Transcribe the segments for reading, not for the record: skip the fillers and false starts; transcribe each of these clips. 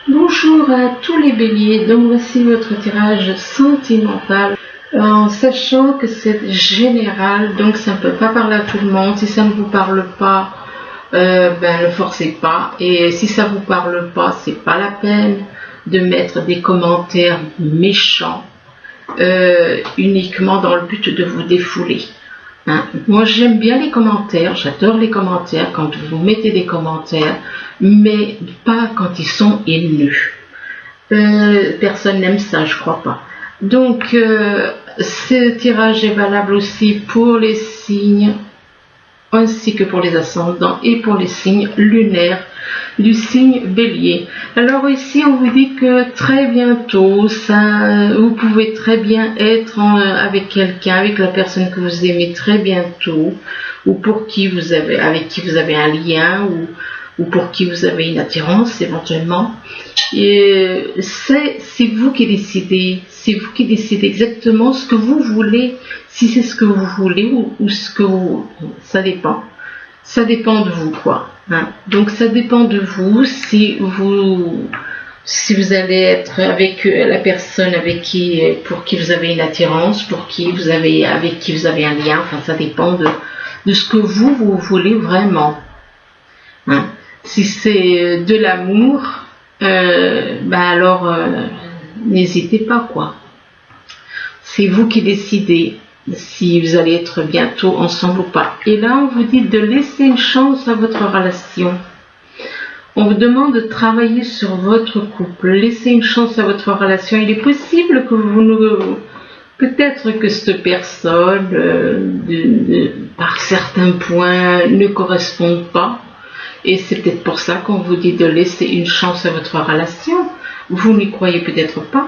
Bonjour à tous les béliers, donc voici votre tirage sentimental, en sachant que c'est général, donc ça ne peut pas parler à tout le monde. Si ça ne vous parle pas, ne forcez pas, et si ça ne vous parle pas, c'est pas la peine de mettre des commentaires méchants uniquement dans le but de vous défouler. Moi j'aime bien les commentaires, j'adore les commentaires quand vous mettez des commentaires, mais pas quand ils sont haineux. Personne n'aime ça, je crois pas. Donc ce tirage est valable aussi pour les signes ainsi que pour les ascendants et pour les signes lunaires du signe bélier. Alors ici on vous dit que très bientôt vous pouvez très bien être avec quelqu'un, avec la personne que vous aimez très bientôt, ou pour qui avec qui vous avez un lien, ou pour qui vous avez une attirance éventuellement. Et c'est vous qui décidez, c'est vous qui décidez exactement ce que vous voulez, si c'est ce que vous voulez ou ce que ça dépend de vous quoi. Donc ça dépend de vous si vous allez être avec la personne pour qui vous avez une attirance, avec qui vous avez un lien. Enfin ça dépend de ce que vous voulez vraiment. Si c'est de l'amour, alors n'hésitez pas quoi. C'est vous qui décidez si vous allez être bientôt ensemble ou pas. Et là on vous dit de laisser une chance à votre relation. On vous demande de travailler sur votre couple, laissez une chance à votre relation. Il est possible que peut-être que cette personne par certains points ne corresponde pas. Et c'est peut-être pour ça qu'on vous dit de laisser une chance à votre relation. Vous n'y croyez peut-être pas.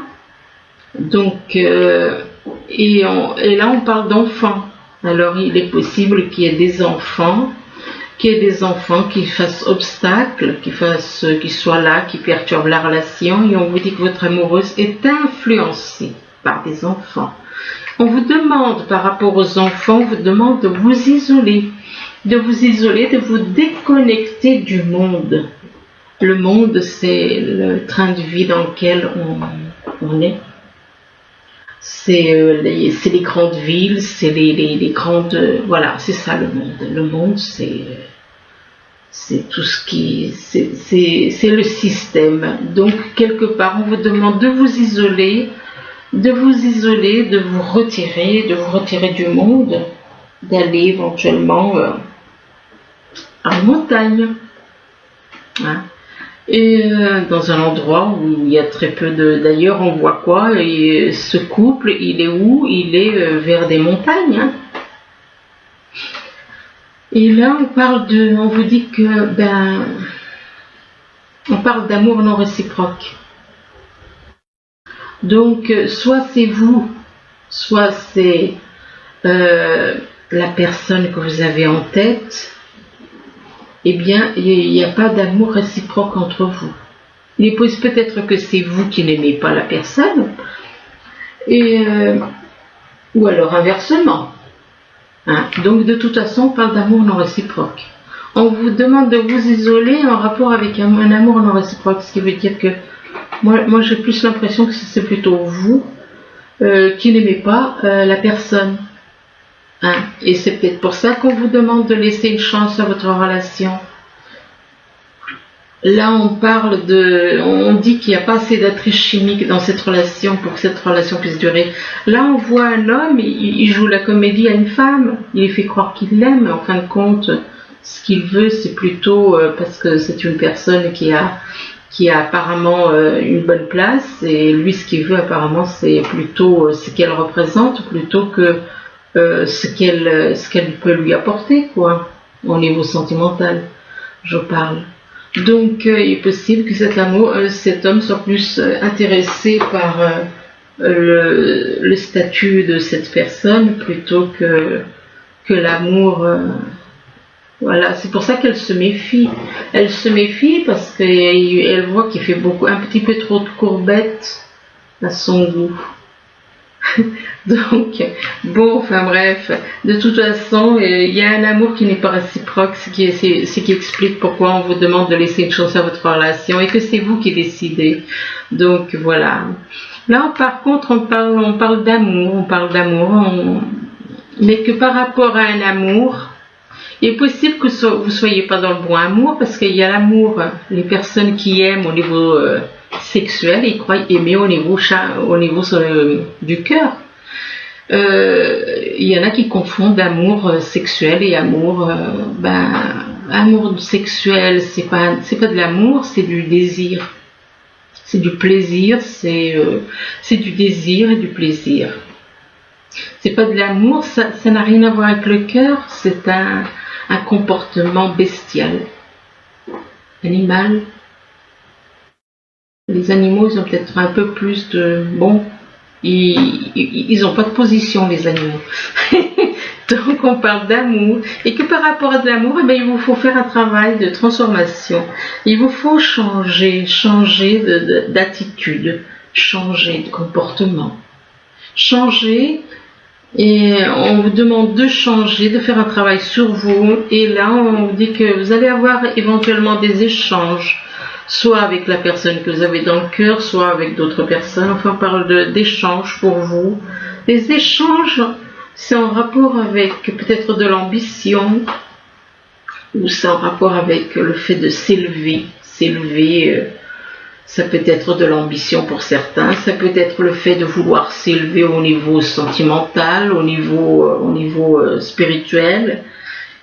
Donc, et là on parle d'enfants. Alors il est possible qu'il y ait des enfants, qui fassent obstacle, qui soient là, qui perturbent la relation. Et on vous dit que votre amoureuse est influencée par des enfants. On vous demande, par rapport aux enfants, on vous demande de vous isoler. De vous déconnecter du monde. Le monde, c'est le train de vie dans lequel on est. C'est les grandes villes, c'est les grandes... Voilà, c'est ça le monde. Le monde, c'est tout ce qui... C'est le système. Donc, quelque part, on vous demande de vous isoler, de vous retirer du monde, d'aller éventuellement... en montagne, et dans un endroit où il y a très peu d'ailleurs on voit quoi, et ce couple il est où? Il est vers des montagnes, et là on vous dit que on parle d'amour non réciproque. Donc soit c'est vous, soit c'est la personne que vous avez en tête. Eh bien, il n'y a pas d'amour réciproque entre vous. Il est possible peut-être que c'est vous qui n'aimez pas la personne, ou alors inversement. Donc, de toute façon, on parle d'amour non réciproque. On vous demande de vous isoler en rapport avec un amour non réciproque, ce qui veut dire que moi j'ai plus l'impression que c'est plutôt vous qui n'aimez pas la personne. Et c'est peut-être pour ça qu'on vous demande de laisser une chance à votre relation. Là, on dit qu'il n'y a pas assez d'attrait chimique dans cette relation pour que cette relation puisse durer. Là, on voit un homme, il joue la comédie à une femme, il lui fait croire qu'il l'aime, mais en fin de compte, ce qu'il veut, c'est plutôt parce que c'est une personne qui a apparemment une bonne place, et lui, ce qu'il veut apparemment, c'est plutôt ce qu'elle représente, plutôt que ce qu'elle peut lui apporter, quoi, au niveau sentimental, je parle. Donc, il est possible que cet homme soit plus intéressé par le statut de cette personne plutôt que l'amour. Voilà, c'est pour ça qu'elle se méfie. Elle se méfie parce qu'elle voit qu'il fait un petit peu trop de courbettes à son goût. Donc, bon, enfin bref, de toute façon, il y a un amour qui n'est pas réciproque, ce qui explique pourquoi on vous demande de laisser une chance à votre relation et que c'est vous qui décidez. Donc voilà. Là, par contre, on parle d'amour, mais que par rapport à un amour, il est possible que vous soyez pas dans le bon amour, parce qu'il y a l'amour, les personnes qui aiment au niveau sexuel, ils croient aimer au niveau du cœur. Il y en a qui confondent amour sexuel et amour, amour sexuel, c'est pas de l'amour, c'est du désir. C'est du plaisir, c'est du désir et du plaisir. C'est pas de l'amour, ça n'a rien à voir avec le cœur, c'est un comportement bestial, animal. Les animaux, ils ont peut-être un peu plus de... Bon, ils n'ont pas de position, les animaux. Donc on parle d'amour, et que par rapport à de l'amour, il vous faut faire un travail de transformation. Il vous faut changer d'attitude, changer de comportement. Changer, et on vous demande de changer, de faire un travail sur vous, et là on vous dit que vous allez avoir éventuellement des échanges, soit avec la personne que vous avez dans le cœur, soit avec d'autres personnes. Enfin, on parle d'échanges pour vous. Les échanges, c'est en rapport avec peut-être de l'ambition, ou c'est en rapport avec le fait de s'élever. Ça peut être de l'ambition pour certains, ça peut être le fait de vouloir s'élever au niveau sentimental, au niveau spirituel.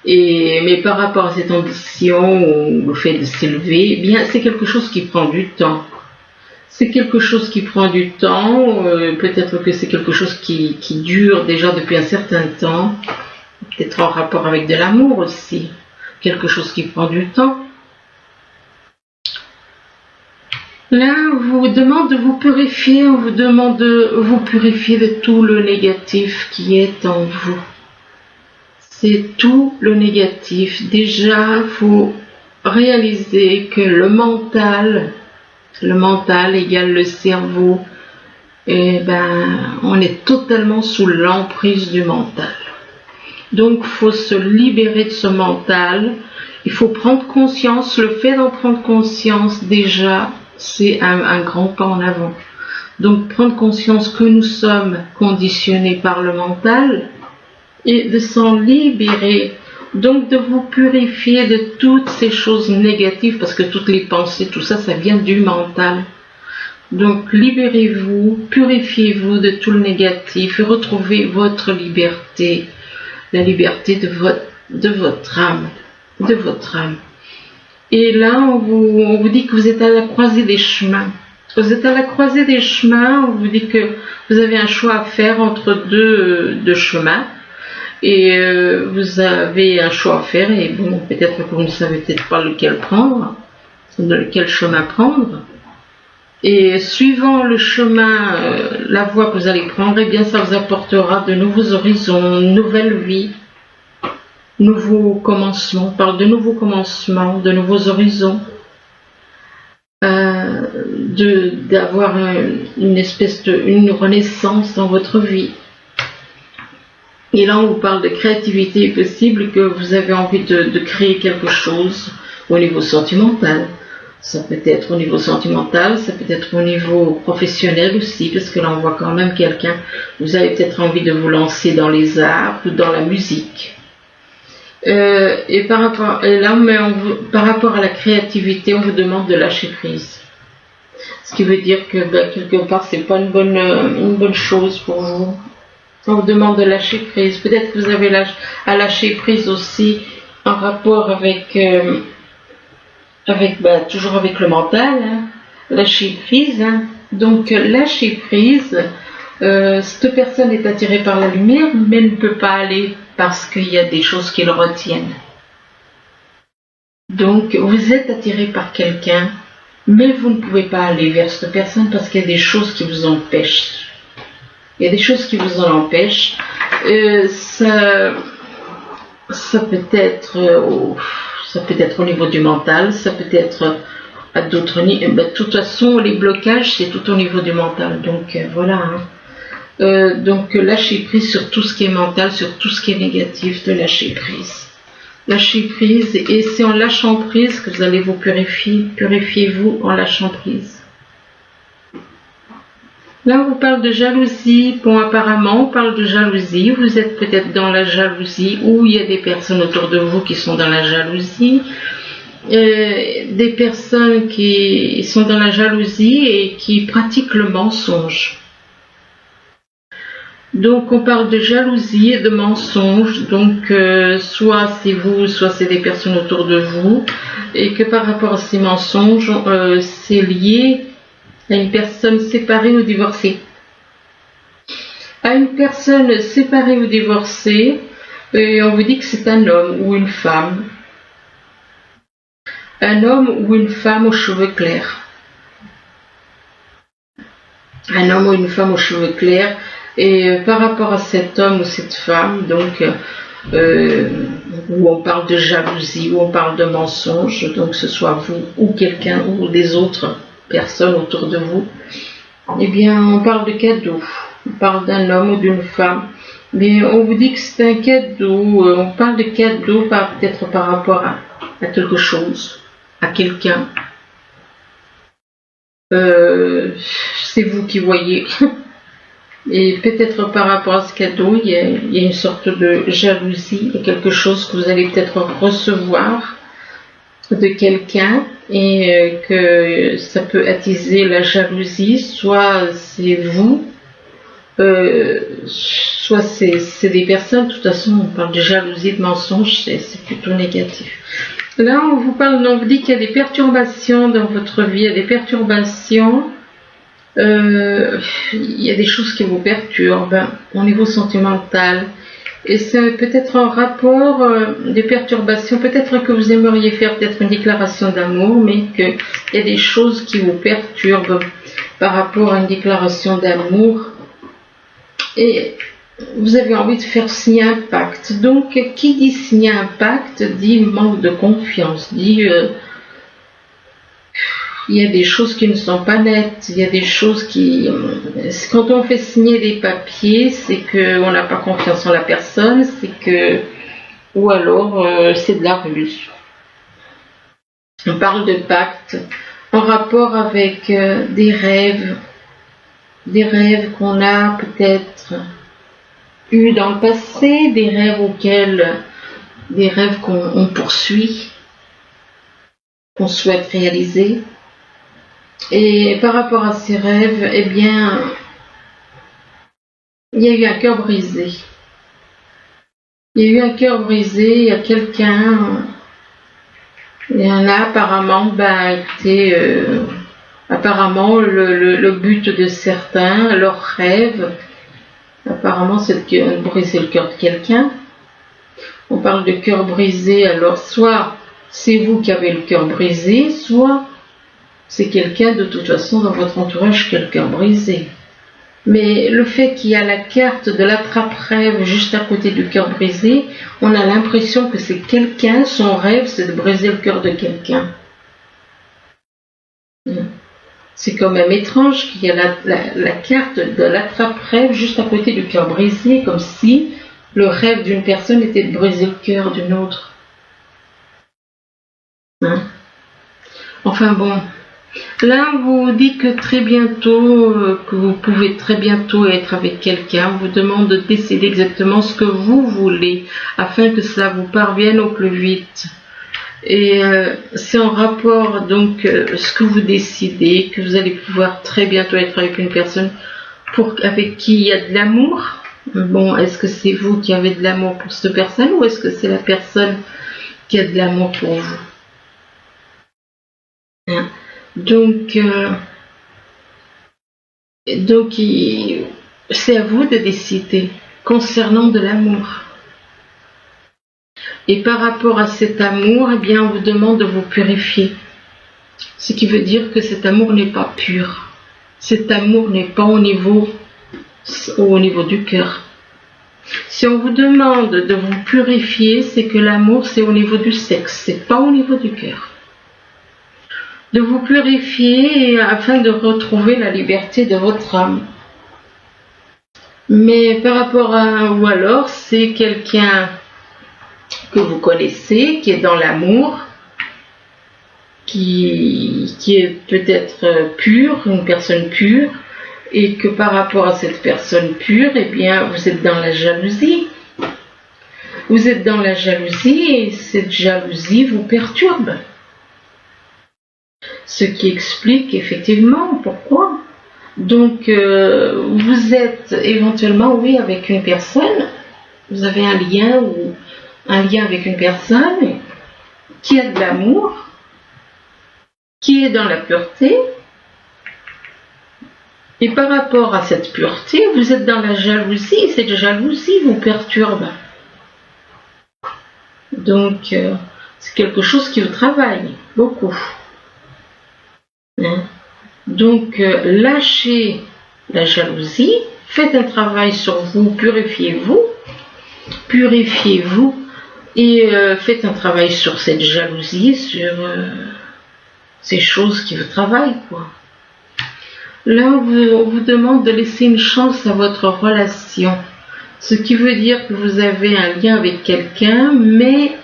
Mais par rapport à cette ambition, ou le fait de s'élever, eh bien c'est quelque chose qui prend du temps. C'est quelque chose qui prend du temps, peut-être que c'est quelque chose qui dure déjà depuis un certain temps, peut-être en rapport avec de l'amour aussi, quelque chose qui prend du temps. Là, on vous demande de vous purifier, on vous demande de vous purifier de tout le négatif qui est en vous. C'est tout le négatif. Déjà, il faut réaliser que le mental égale le cerveau, et on est totalement sous l'emprise du mental. Donc, il faut se libérer de ce mental. Il faut prendre conscience. Le fait d'en prendre conscience, déjà, c'est un grand pas en avant. Donc, prendre conscience que nous sommes conditionnés par le mental et de s'en libérer. Donc, de vous purifier de toutes ces choses négatives, parce que toutes les pensées, tout ça, ça vient du mental. Donc, libérez-vous, purifiez-vous de tout le négatif et retrouvez votre liberté, la liberté de votre âme, Et là, on vous dit que vous êtes à la croisée des chemins. Vous êtes à la croisée des chemins, on vous dit que vous avez un choix à faire entre deux chemins. Et vous avez un choix à faire, et bon, peut-être que vous ne savez peut-être pas lequel chemin prendre. Et suivant le chemin, la voie que vous allez prendre, eh bien ça vous apportera de nouveaux horizons, une nouvelle vie, nouveaux commencements. On parle de nouveaux commencements, de nouveaux horizons, d'avoir une renaissance dans votre vie. Et là, on vous parle de créativité. Il est possible que vous avez envie de créer quelque chose au niveau sentimental. Ça peut être au niveau sentimental, ça peut être au niveau professionnel aussi, parce que là, on voit quand même quelqu'un. Vous avez peut-être envie de vous lancer dans les arts ou dans la musique. Par rapport à la créativité, on vous demande de lâcher prise. Ce qui veut dire que quelque part, c'est pas une bonne chose pour vous. On vous demande de lâcher prise. Peut-être que vous avez à lâcher prise aussi en rapport toujours avec le mental. Lâcher prise. Donc lâcher prise. Cette personne est attirée par la lumière, mais ne peut pas aller parce qu'il y a des choses qui le retiennent. Donc vous êtes attiré par quelqu'un, mais vous ne pouvez pas aller vers cette personne parce qu'il y a des choses qui vous empêchent. Il y a des choses qui vous en empêchent. Ça peut être au niveau du mental, ça peut être à d'autres niveaux. De toute façon, les blocages, c'est tout au niveau du mental. Donc voilà. Donc lâcher prise sur tout ce qui est mental, sur tout ce qui est négatif, de lâcher prise. Lâchez prise, et c'est en lâchant prise que vous allez vous purifier. Purifiez-vous en lâchant prise. Là, on vous parle de jalousie. Bon, apparemment, on parle de jalousie. Vous êtes peut-être dans la jalousie, ou il y a des personnes autour de vous qui sont dans la jalousie. Des personnes qui sont dans la jalousie et qui pratiquent le mensonge. Donc on parle de jalousie et de mensonge, donc soit c'est vous, soit c'est des personnes autour de vous, et que par rapport à ces mensonges, c'est lié à une personne séparée ou divorcée. À une personne séparée ou divorcée, et on vous dit que c'est un homme ou une femme. Un homme ou une femme aux cheveux clairs. Un homme ou une femme aux cheveux clairs. Et par rapport à cet homme ou cette femme, donc où on parle de jalousie, où on parle de mensonge, donc que ce soit vous ou quelqu'un ou des autres personnes autour de vous, eh bien on parle de cadeau, on parle d'un homme ou d'une femme, mais on vous dit que c'est un cadeau, on parle de cadeau peut-être par rapport à quelque chose, à quelqu'un. C'est vous qui voyez. Et peut-être par rapport à ce cadeau, il y a une sorte de jalousie, il y a quelque chose que vous allez peut-être recevoir de quelqu'un et que ça peut attiser la jalousie, soit c'est vous, soit c'est des personnes. De toute façon, on parle de jalousie, de mensonge, c'est plutôt négatif. Là, on vous dit qu'il y a des perturbations dans votre vie, il y a des perturbations. Il y a des choses qui vous perturbent au niveau sentimental, et c'est peut-être en rapport des perturbations, peut-être que vous aimeriez faire peut-être une déclaration d'amour, mais qu'il y a des choses qui vous perturbent par rapport à une déclaration d'amour, et vous avez envie de faire signer un pacte. Donc qui dit signer un pacte dit manque de confiance, dit il y a des choses qui ne sont pas nettes, il y a des choses qui... Quand on fait signer des papiers, c'est qu'on n'a pas confiance en la personne, c'est que... Ou alors, c'est de la ruse. On parle de pacte en rapport avec des rêves qu'on a peut-être eus dans le passé, des rêves qu'on poursuit, qu'on souhaite réaliser. Et par rapport à ces rêves, eh bien, il y a eu un cœur brisé. Il y a eu un cœur brisé, il y a quelqu'un, il y en a apparemment, apparemment le but de certains, leur rêve, apparemment c'est de briser le cœur de quelqu'un. On parle de cœur brisé, alors soit c'est vous qui avez le cœur brisé, soit c'est quelqu'un de toute façon dans votre entourage qui a le cœur brisé. Mais le fait qu'il y a la carte de l'attrape-rêve juste à côté du cœur brisé, on a l'impression que c'est quelqu'un, son rêve c'est de briser le cœur de quelqu'un. C'est quand même étrange qu'il y a la carte de l'attrape-rêve juste à côté du cœur brisé, comme si le rêve d'une personne était de briser le cœur d'une autre. Enfin bon. Là, on vous dit que très bientôt, que vous pouvez très bientôt être avec quelqu'un. On vous demande de décider exactement ce que vous voulez afin que cela vous parvienne au plus vite. Et c'est en rapport, donc, ce que vous décidez, que vous allez pouvoir très bientôt être avec une personne avec qui il y a de l'amour. Bon, est-ce que c'est vous qui avez de l'amour pour cette personne ou est-ce que c'est la personne qui a de l'amour pour vous? Donc c'est à vous de décider concernant de l'amour. Et par rapport à cet amour, eh bien, on vous demande de vous purifier. Ce qui veut dire que cet amour n'est pas pur. Cet amour n'est pas au niveau du cœur. Si on vous demande de vous purifier, c'est que l'amour, c'est au niveau du sexe, c'est pas au niveau du cœur. De vous purifier afin de retrouver la liberté de votre âme. Mais par rapport à, ou alors c'est quelqu'un que vous connaissez, qui est dans l'amour, qui est peut-être pure, une personne pure, et que par rapport à cette personne pure, eh bien, vous êtes dans la jalousie. Vous êtes dans la jalousie et cette jalousie vous perturbe. Ce qui explique effectivement pourquoi. Donc, vous êtes éventuellement, oui, avec une personne, vous avez un lien avec une personne qui a de l'amour, qui est dans la pureté, et par rapport à cette pureté, vous êtes dans la jalousie, et cette jalousie vous perturbe. Donc, c'est quelque chose qui vous travaille beaucoup. Hein? Donc, lâchez la jalousie, faites un travail sur vous, purifiez-vous, et faites un travail sur cette jalousie, sur ces choses qui vous travaillent, quoi. Là, on vous demande de laisser une chance à votre relation. Ce qui veut dire que vous avez un lien avec quelqu'un, mais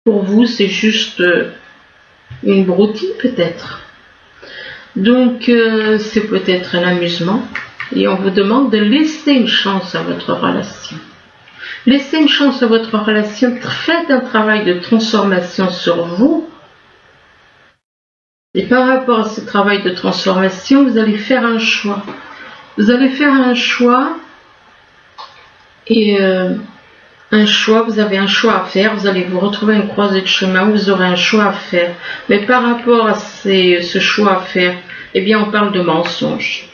pour vous, c'est juste une broutille peut-être. Donc, c'est peut-être un amusement. Et on vous demande de laisser une chance à votre relation. Laissez une chance à votre relation. Faites un travail de transformation sur vous. Et par rapport à ce travail de transformation, vous allez faire un choix. Vous allez faire un choix et vous avez un choix à faire. Vous allez vous retrouver à une croisée de chemin où vous aurez un choix à faire. Mais par rapport à ce choix à faire, eh bien, on parle de mensonge.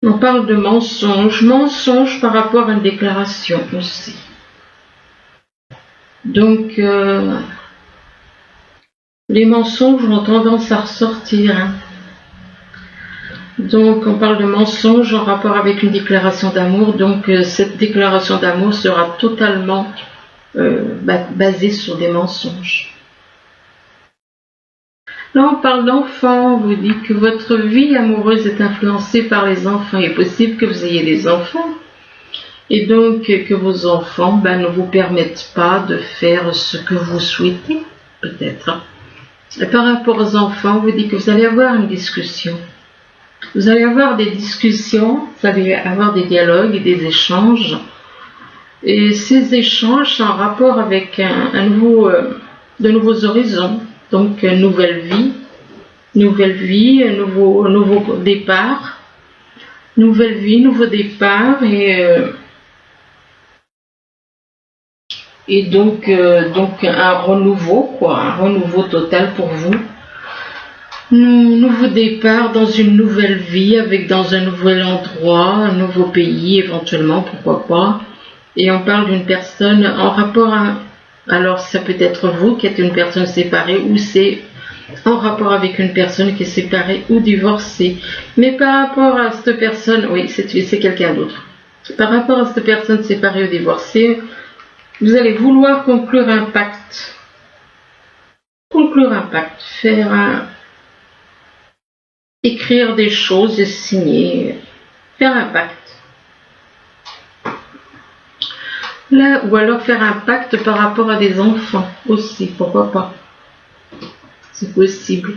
On parle de mensonge par rapport à une déclaration aussi. Donc, les mensonges ont tendance à ressortir. Hein. Donc, on parle de mensonges en rapport avec une déclaration d'amour. Donc, cette déclaration d'amour sera totalement basée sur des mensonges. Là, on parle d'enfants. On vous dit que votre vie amoureuse est influencée par les enfants. Il est possible que vous ayez des enfants. Et donc, que vos enfants ne vous permettent pas de faire ce que vous souhaitez, peut-être. Et par rapport aux enfants, on vous dit que vous allez avoir une discussion. Vous allez avoir des discussions, vous allez avoir des dialogues et des échanges. Et ces échanges sont en rapport avec de nouveaux horizons. Donc, une nouvelle vie, un nouveau départ. Nouvelle vie, nouveau départ. Et donc un renouveau, un renouveau total pour vous. Nouveau départ dans une nouvelle vie, dans un nouvel endroit, un nouveau pays éventuellement, pourquoi pas. Et on parle d'une personne en rapport à... Alors ça peut être vous qui êtes une personne séparée ou c'est en rapport avec une personne qui est séparée ou divorcée. Mais par rapport à cette personne, oui, c'est quelqu'un d'autre. Par rapport à cette personne séparée ou divorcée, vous allez vouloir conclure un pacte. Écrire des choses et signer, faire un pacte. Là, ou alors faire un pacte par rapport à des enfants aussi, pourquoi pas. C'est possible.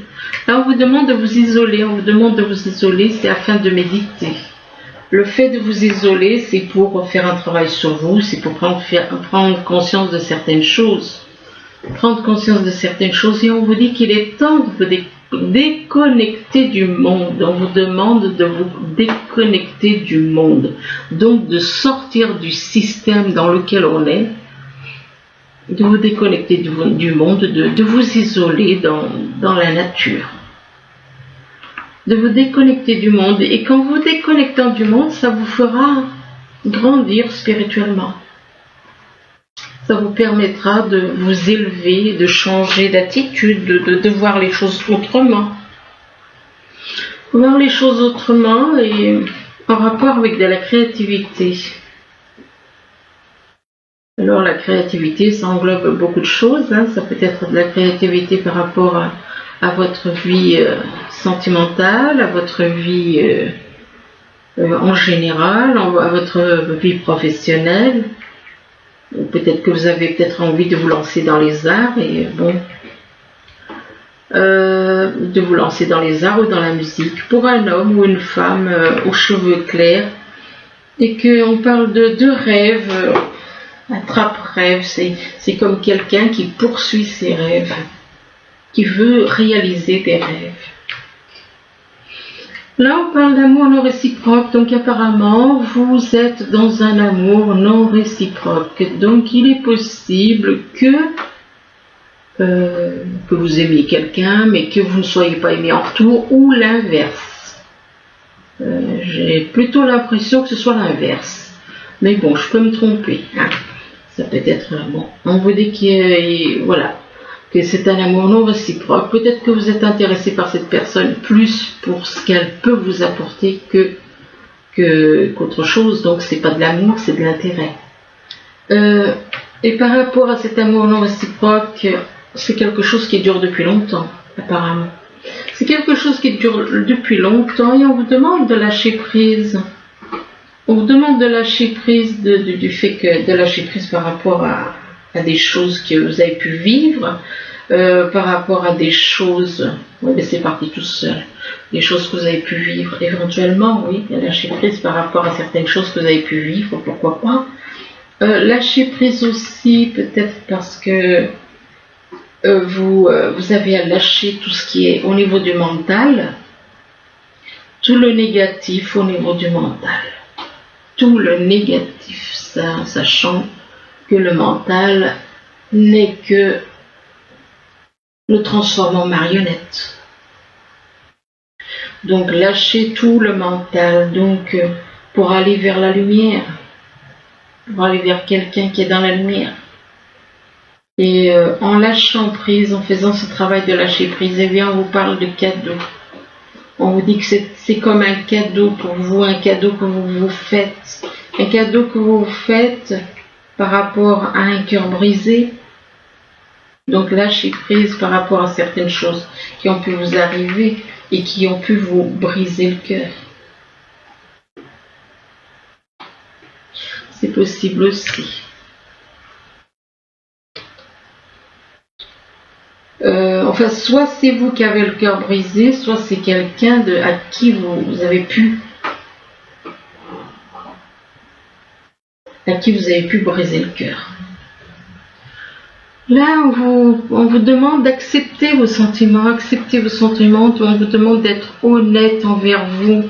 Là, on vous demande de vous isoler, c'est afin de méditer. Le fait de vous isoler, c'est pour faire un travail sur vous, c'est pour prendre conscience de certaines choses. Et on vous dit qu'il est temps de vous déconnecter du monde. On vous demande de vous déconnecter du monde. Donc de sortir du système dans lequel on est, de vous déconnecter du monde, de vous isoler dans la nature. De vous déconnecter du monde. Et quand vous déconnectez du monde, ça vous fera grandir spirituellement. Ça vous permettra de vous élever, de changer d'attitude, de voir les choses autrement. Voir les choses autrement et en rapport avec de la créativité. Alors la créativité, ça englobe beaucoup de choses. Ça peut être de la créativité par rapport à votre vie sentimentale, à votre vie en général, à votre vie professionnelle. Ou peut-être que vous avez peut-être envie de vous lancer dans les arts et bon, de vous lancer dans les arts ou dans la musique pour un homme ou une femme aux cheveux clairs et qu'on parle de rêves, attrape-rêve, c'est comme quelqu'un qui poursuit ses rêves, qui veut réaliser des rêves. Là, on parle d'amour non réciproque, donc apparemment, vous êtes dans un amour non réciproque. Donc, il est possible que vous aimiez quelqu'un, mais que vous ne soyez pas aimé en retour, ou l'inverse. J'ai plutôt l'impression que ce soit l'inverse. Mais bon, je peux me tromper. Hein. Ça peut être, bon, on vous dit que c'est un amour non réciproque. Peut-être que vous êtes intéressé par cette personne plus pour ce qu'elle peut vous apporter qu'autre chose. Donc c'est pas de l'amour, c'est de l'intérêt. Et par rapport à cet amour non réciproque, c'est quelque chose qui dure depuis longtemps, apparemment. C'est quelque chose qui dure depuis longtemps et on vous demande de lâcher prise. On vous demande de lâcher prise du fait que de lâcher prise par rapport à des choses que vous avez pu vivre, par rapport à des choses, oui, mais c'est parti tout seul, des choses que vous avez pu vivre, éventuellement, oui, lâcher prise par rapport à certaines choses que vous avez pu vivre, pourquoi pas. Lâcher prise aussi, peut-être parce que vous avez à lâcher tout ce qui est au niveau du mental, tout le négatif au niveau du mental, tout le négatif, sachant que le mental n'est que nous transforme en marionnette. Donc lâchez tout le mental, donc pour aller vers la lumière, pour aller vers quelqu'un qui est dans la lumière. Et en lâchant prise, en faisant ce travail de lâcher prise, eh bien on vous parle de cadeau. On vous dit que c'est comme un cadeau pour vous, un cadeau que vous vous faites, un cadeau que vous vous faites par rapport à un cœur brisé. Donc lâchez prise par rapport à certaines choses qui ont pu vous arriver et qui ont pu vous briser le cœur. C'est possible aussi. Enfin, soit c'est vous qui avez le cœur brisé, soit c'est quelqu'un à qui vous avez pu briser le cœur. Là, on vous demande d'accepter vos sentiments, on vous demande d'être honnête envers vous,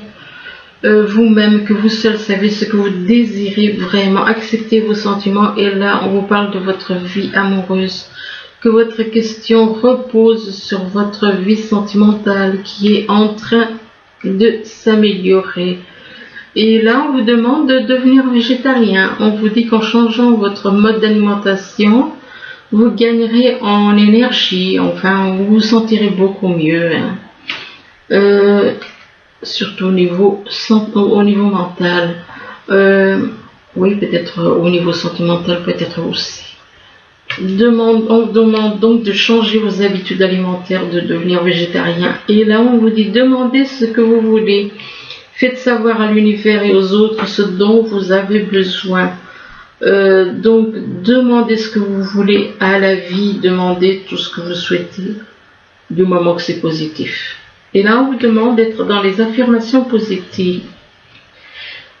vous-même, que vous seul savez ce que vous désirez vraiment, acceptez vos sentiments, et là, on vous parle de votre vie amoureuse, que votre question repose sur votre vie sentimentale qui est en train de s'améliorer. Et là, on vous demande de devenir végétarien. On vous dit qu'en changeant votre mode d'alimentation, vous gagnerez en énergie, enfin, vous vous sentirez beaucoup mieux. Hein. Surtout au niveau mental. Oui, peut-être au niveau sentimental, peut-être aussi. On demande donc de changer vos habitudes alimentaires, de devenir végétarien. Et là, on vous dit, demandez ce que vous voulez. Faites savoir à l'univers et aux autres ce dont vous avez besoin. Donc, demandez ce que vous voulez à la vie, demandez tout ce que vous souhaitez, du moment que c'est positif. Et là, on vous demande d'être dans les affirmations positives.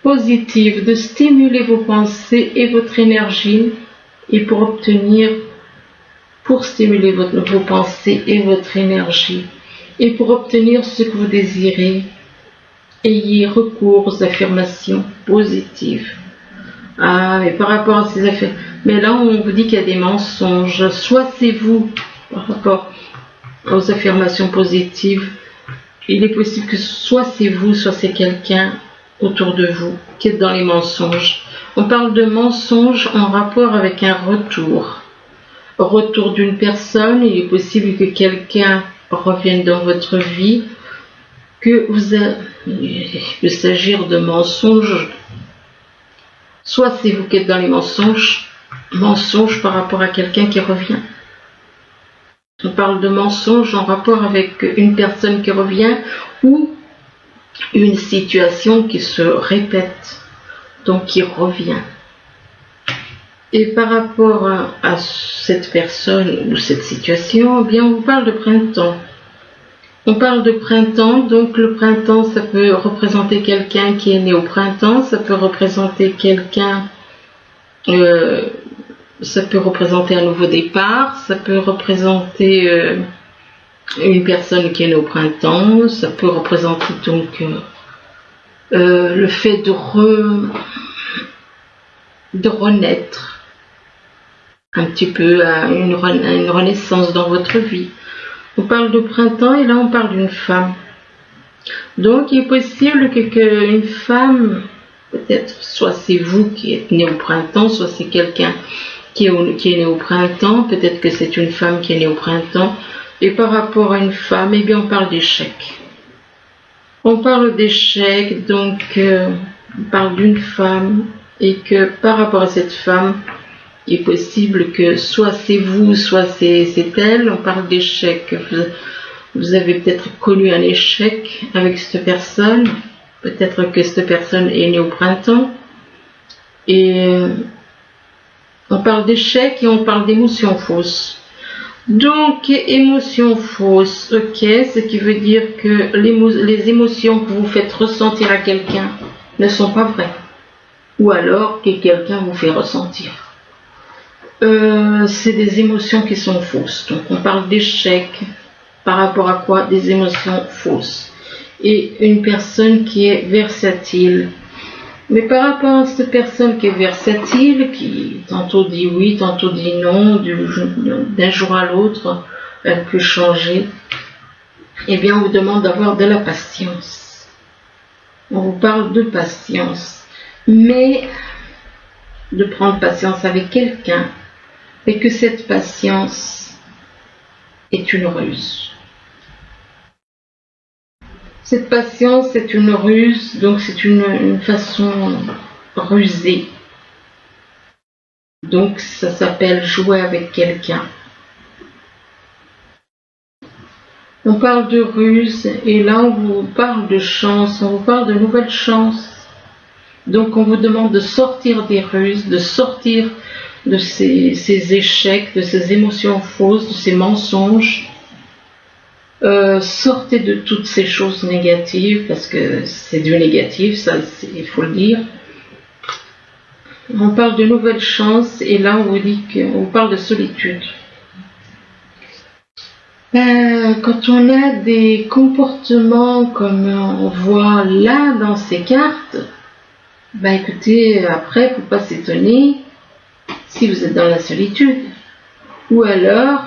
Positives, de stimuler vos pensées et votre énergie, et pour stimuler vos pensées et votre énergie, et pour obtenir ce que vous désirez, ayez recours aux affirmations positives. Ah, mais par rapport à ces affaires, mais là on vous dit qu'il y a des mensonges, soit c'est vous, par rapport aux affirmations positives, il est possible que soit c'est vous, soit c'est quelqu'un autour de vous qui est dans les mensonges. On parle de mensonges en rapport avec un retour d'une personne. Il est possible que quelqu'un revienne dans votre vie, il peut s'agir de mensonges. Soit c'est vous qui êtes dans les mensonges par rapport à quelqu'un qui revient. On parle de mensonge en rapport avec une personne qui revient ou une situation qui se répète, donc qui revient. Et par rapport à cette personne ou cette situation, eh bien on parle de printemps. On parle de printemps, donc le printemps, ça peut représenter quelqu'un qui est né au printemps, ça peut représenter quelqu'un, ça peut représenter un nouveau départ, ça peut représenter une personne qui est née au printemps, ça peut représenter donc le fait de renaître un petit peu, une renaissance dans votre vie. On parle de printemps et là on parle d'une femme. Donc il est possible qu'une femme, peut-être soit c'est vous qui êtes né au printemps, soit c'est quelqu'un qui est né au printemps, peut-être que c'est une femme qui est née au printemps. Et par rapport à une femme, eh bien on parle d'échec. On parle d'échec, donc on parle d'une femme et que par rapport à cette femme, il est possible que soit c'est vous, soit c'est elle. On parle d'échec. Vous avez peut-être connu un échec avec cette personne. Peut-être que cette personne est née au printemps. Et on parle d'échec et on parle d'émotions fausses. Donc, émotions fausses, ok, ce qui veut dire que les émotions que vous faites ressentir à quelqu'un ne sont pas vraies. Ou alors que quelqu'un vous fait ressentir. C'est des émotions qui sont fausses. Donc on parle d'échec par rapport à quoi? Des émotions fausses. Et une personne qui est versatile. Mais par rapport à cette personne qui est versatile, qui tantôt dit oui, tantôt dit non, d'un jour à l'autre, elle peut changer, eh bien on vous demande d'avoir de la patience. On vous parle de patience. Mais de prendre patience avec quelqu'un, et que cette patience est une ruse. Cette patience est une ruse, donc c'est une façon rusée. Donc ça s'appelle jouer avec quelqu'un. On parle de ruse, et là on vous parle de chance, on vous parle de nouvelles chances. Donc on vous demande de sortir des ruses, de sortir de ces échecs, de ces émotions fausses, de ces mensonges. Sortez de toutes ces choses négatives, parce que c'est du négatif, ça il faut le dire. On parle de nouvelles chances, et là on vous dit qu'on parle de solitude. Quand on a des comportements comme on voit là dans ces cartes, écoutez, après, faut pas s'étonner si vous êtes dans la solitude. Ou alors,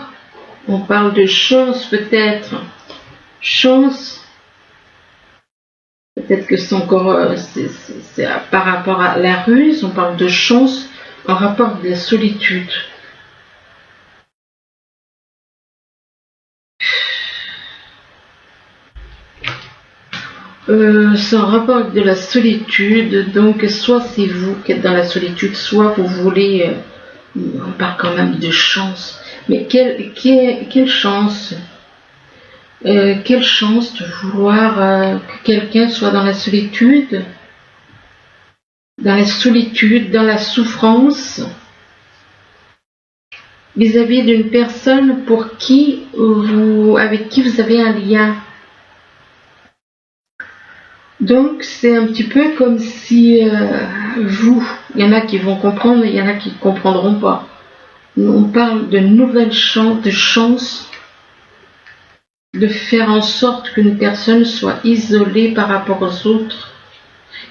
on parle de chance peut-être. Chance, peut-être que c'est encore, c'est par rapport à la ruse, on parle de chance en rapport de la solitude. C'est en rapport avec de la solitude, donc soit c'est vous qui êtes dans la solitude, soit vous voulez, on parle quand même de chance, mais quelle chance, quelle chance de vouloir que quelqu'un soit dans la solitude, dans la souffrance, vis-à-vis d'une personne avec qui vous avez un lien. Donc c'est un petit peu comme si il y en a qui vont comprendre, il y en a qui ne comprendront pas. On parle de nouvelles chances, de chances de faire en sorte qu'une personne soit isolée par rapport aux autres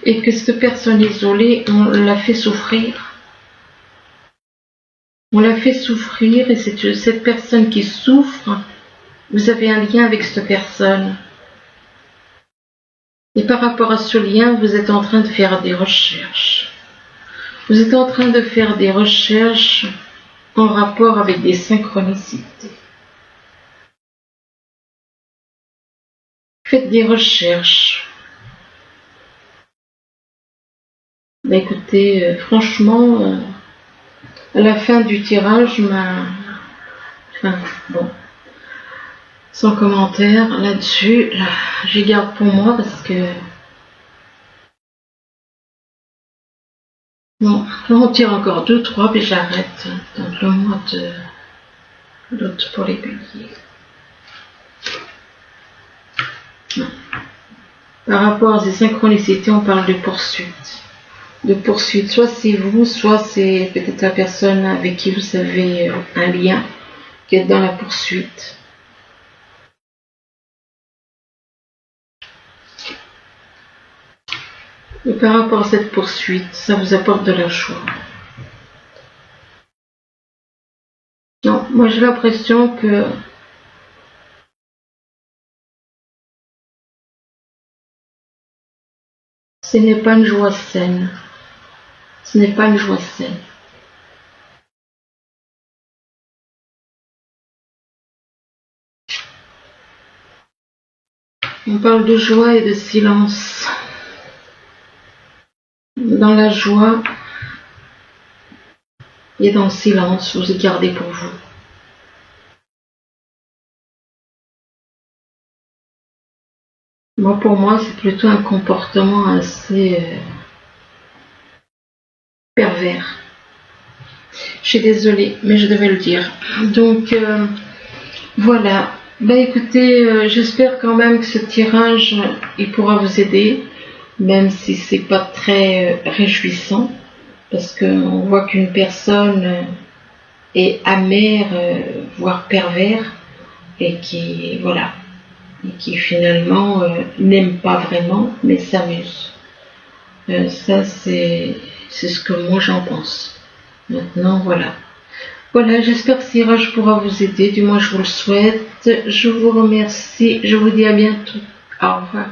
et que cette personne isolée, on la fait souffrir. On la fait souffrir et c'est cette personne qui souffre, vous avez un lien avec cette personne. Et par rapport à ce lien, vous êtes en train de faire des recherches. Vous êtes en train de faire des recherches en rapport avec des synchronicités. Faites des recherches. Écoutez, franchement, à la fin du tirage, bon, Sans commentaire là-dessus, j'y garde pour moi parce que... Bon, là on tire encore 2-3 puis j'arrête. Donc le mois de l'août pour les béliers. Par rapport à ces synchronicités, on parle de poursuite. De poursuite, soit c'est vous, soit c'est peut-être la personne avec qui vous avez un lien qui est dans la poursuite. Et par rapport à cette poursuite, ça vous apporte de la joie. Non, moi j'ai l'impression que ce n'est pas une joie saine. Ce n'est pas une joie saine. On parle de joie et de silence. Dans la joie et dans le silence, vous gardez pour vous. Moi, pour moi, c'est plutôt un comportement assez pervers. Je suis désolée, mais je devais le dire. Donc, voilà. Ben écoutez, j'espère quand même que ce tirage, il pourra vous aider, même si c'est pas très réjouissant, parce qu'on voit qu'une personne est amère, voire pervers, et qui, voilà, et qui finalement n'aime pas vraiment, mais s'amuse. Ça, c'est ce que moi j'en pense. Maintenant, voilà. Voilà, j'espère que ce tirage pourra vous aider, du moins je vous le souhaite. Je vous remercie, je vous dis à bientôt. Au revoir.